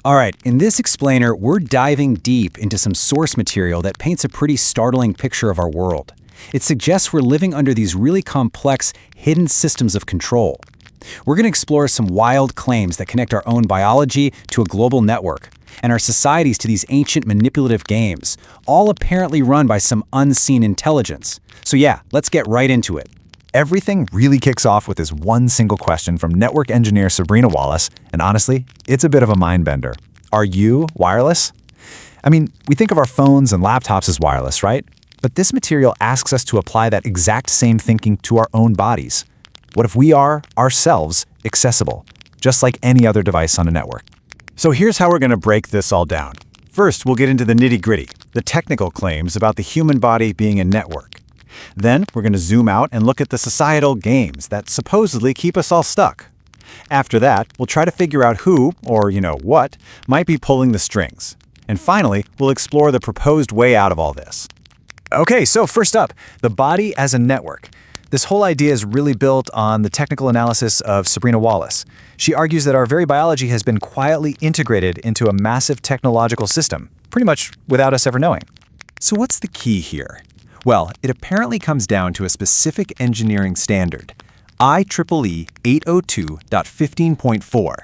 All right, in this explainer, we're diving deep into some source material that paints a pretty startling picture of our world. It suggests we're living under these really complex, hidden systems of control. We're going to explore some wild claims that connect our own biology to a global network, and our societies to these ancient manipulative games, all apparently run by some unseen intelligence. So yeah, let's get right into it. Everything really kicks off with this one single question from network engineer Sabrina Wallace, and honestly, it's a bit of a mind-bender. Are you wireless? I mean, we think of our phones and laptops as wireless, right? But this material asks us to apply that exact same thinking to our own bodies. What if we are, ourselves, accessible, just like any other device on a network? So here's how we're going to break this all down. First, we'll get into the nitty-gritty, the technical claims about the human body being a network. Then, we're going to zoom out and look at the societal games that supposedly keep us all stuck. After that, we'll try to figure out who, or what, might be pulling the strings. And finally, we'll explore the proposed way out of all this. Okay, so first up, the body as a network. This whole idea is really built on the technical analysis of Sabrina Wallace. She argues that our very biology has been quietly integrated into a massive technological system, pretty much without us ever knowing. So what's the key here? Well, it apparently comes down to a specific engineering standard, IEEE 802.15.4.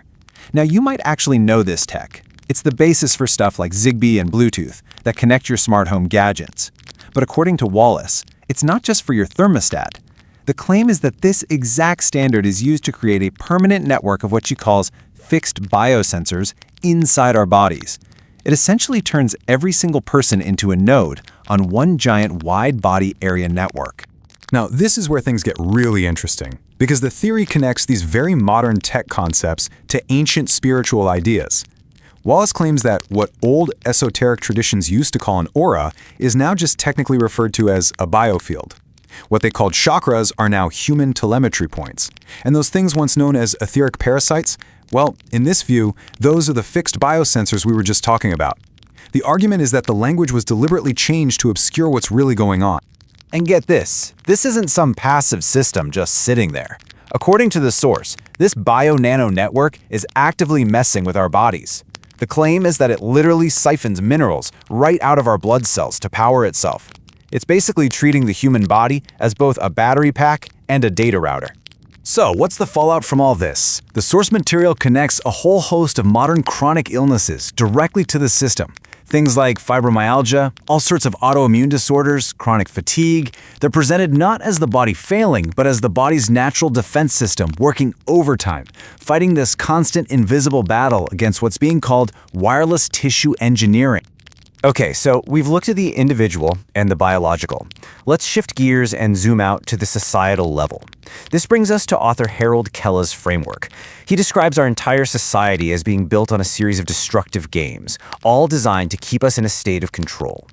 Now, you might actually know this tech. It's the basis for stuff like Zigbee and Bluetooth that connect your smart home gadgets. But according to Wallace, it's not just for your thermostat. The claim is that this exact standard is used to create a permanent network of what she calls fixed biosensors inside our bodies. It essentially turns every single person into a node on one giant wide body area network. Now, this is where things get really interesting, because the theory connects these very modern tech concepts to ancient spiritual ideas. Wallace claims that what old esoteric traditions used to call an aura is now just technically referred to as a biofield. What they called chakras are now human telemetry points. And those things once known as etheric parasites, well, in this view, those are the fixed biosensors we were just talking about. The argument is that the language was deliberately changed to obscure what's really going on. And get this isn't some passive system just sitting there. According to the source, this bio-nano network is actively messing with our bodies. The claim is that it literally siphons minerals right out of our blood cells to power itself. It's basically treating the human body as both a battery pack and a data router. So, what's the fallout from all this? The source material connects a whole host of modern chronic illnesses directly to the system. Things like fibromyalgia, all sorts of autoimmune disorders, chronic fatigue. They're presented not as the body failing, but as the body's natural defense system working overtime, fighting this constant invisible battle against what's being called wireless tissue engineering. Okay, so we've looked at the individual and the biological. Let's shift gears and zoom out to the societal level. This brings us to author Harold Kella's framework. He describes our entire society as being built on a series of destructive games, all designed to keep us in a state of control.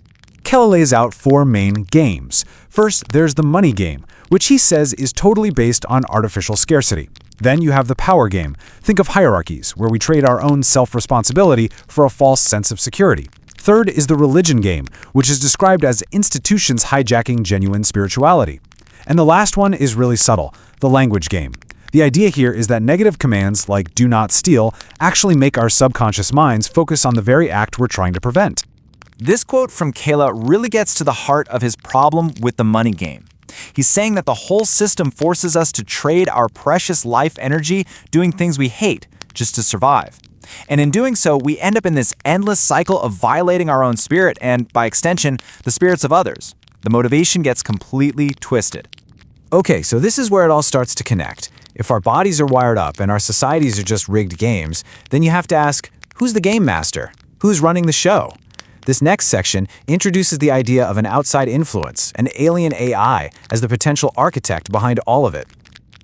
Kella lays out four main games. First, there's the money game, which he says is totally based on artificial scarcity. Then you have the power game. Think of hierarchies, where we trade our own self-responsibility for a false sense of security. Third is the religion game, which is described as institutions hijacking genuine spirituality. And the last one is really subtle, the language game. The idea here is that negative commands like do not steal actually make our subconscious minds focus on the very act we're trying to prevent. This quote from Kela really gets to the heart of his problem with the money game. He's saying that the whole system forces us to trade our precious life energy doing things we hate just to survive. And in doing so, we end up in this endless cycle of violating our own spirit and, by extension, the spirits of others. The motivation gets completely twisted. Okay, so this is where it all starts to connect. If our bodies are wired up and our societies are just rigged games, then you have to ask, who's the game master? Who's running the show? This next section introduces the idea of an outside influence, an alien AI, as the potential architect behind all of it.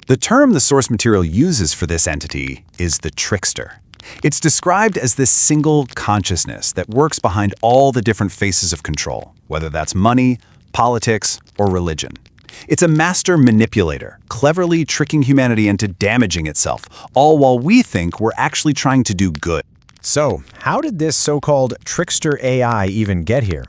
The term the source material uses for this entity is the trickster. It's described as this single consciousness that works behind all the different faces of control, whether that's money, politics, or religion. It's a master manipulator, cleverly tricking humanity into damaging itself, all while we think we're actually trying to do good. So, how did this so-called trickster AI even get here?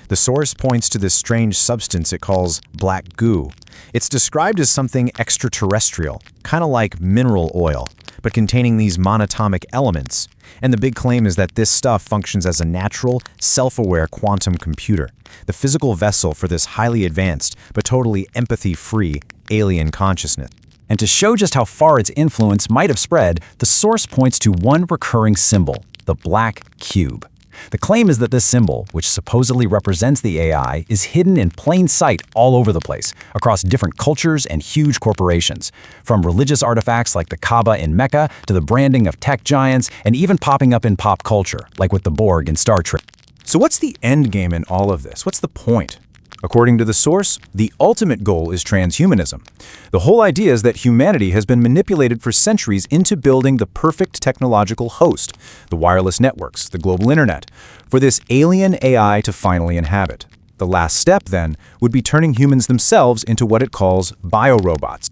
The source points to this strange substance it calls black goo. It's described as something extraterrestrial, kind of like mineral oil. but containing these monatomic elements. And the big claim is that this stuff functions as a natural, self-aware quantum computer, the physical vessel for this highly advanced, but totally empathy-free alien consciousness. And to show just how far its influence might have spread, the source points to one recurring symbol, the black cube. The claim is that this symbol, which supposedly represents the AI, is hidden in plain sight all over the place, across different cultures and huge corporations. From religious artifacts like the Kaaba in Mecca to the branding of tech giants, and even popping up in pop culture, like with the Borg in Star Trek. So what's the end game in all of this? What's the point? According to the source, the ultimate goal is transhumanism. The whole idea is that humanity has been manipulated for centuries into building the perfect technological host, the wireless networks, the global internet, for this alien AI to finally inhabit. The last step, then, would be turning humans themselves into what it calls biorobots.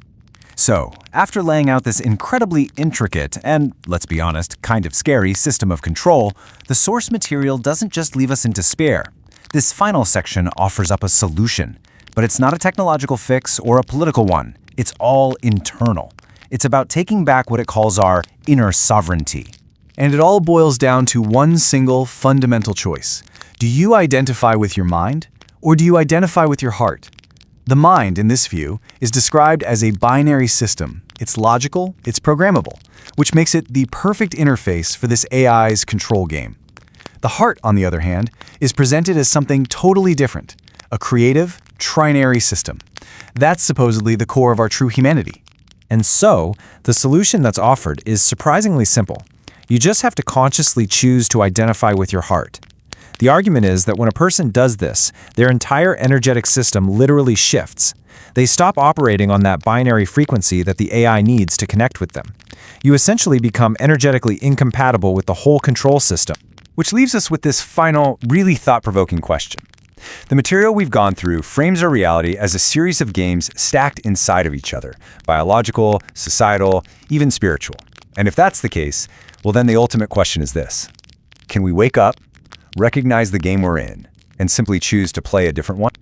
So, after laying out this incredibly intricate and, let's be honest, kind of scary system of control, the source material doesn't just leave us in despair. This final section offers up a solution, but it's not a technological fix or a political one. It's all internal. It's about taking back what it calls our inner sovereignty. And it all boils down to one single fundamental choice. Do you identify with your mind, or do you identify with your heart? The mind, in this view, is described as a binary system. It's logical, it's programmable, which makes it the perfect interface for this AI's control game. The heart, on the other hand, is presented as something totally different, a creative, trinary system. That's supposedly the core of our true humanity. And so, the solution that's offered is surprisingly simple. You just have to consciously choose to identify with your heart. The argument is that when a person does this, their entire energetic system literally shifts. They stop operating on that binary frequency that the AI needs to connect with them. You essentially become energetically incompatible with the whole control system. Which leaves us with this final, really thought-provoking question. The material we've gone through frames our reality as a series of games stacked inside of each other, biological, societal, even spiritual. And if that's the case, well then the ultimate question is this. Can we wake up, recognize the game we're in, and simply choose to play a different one?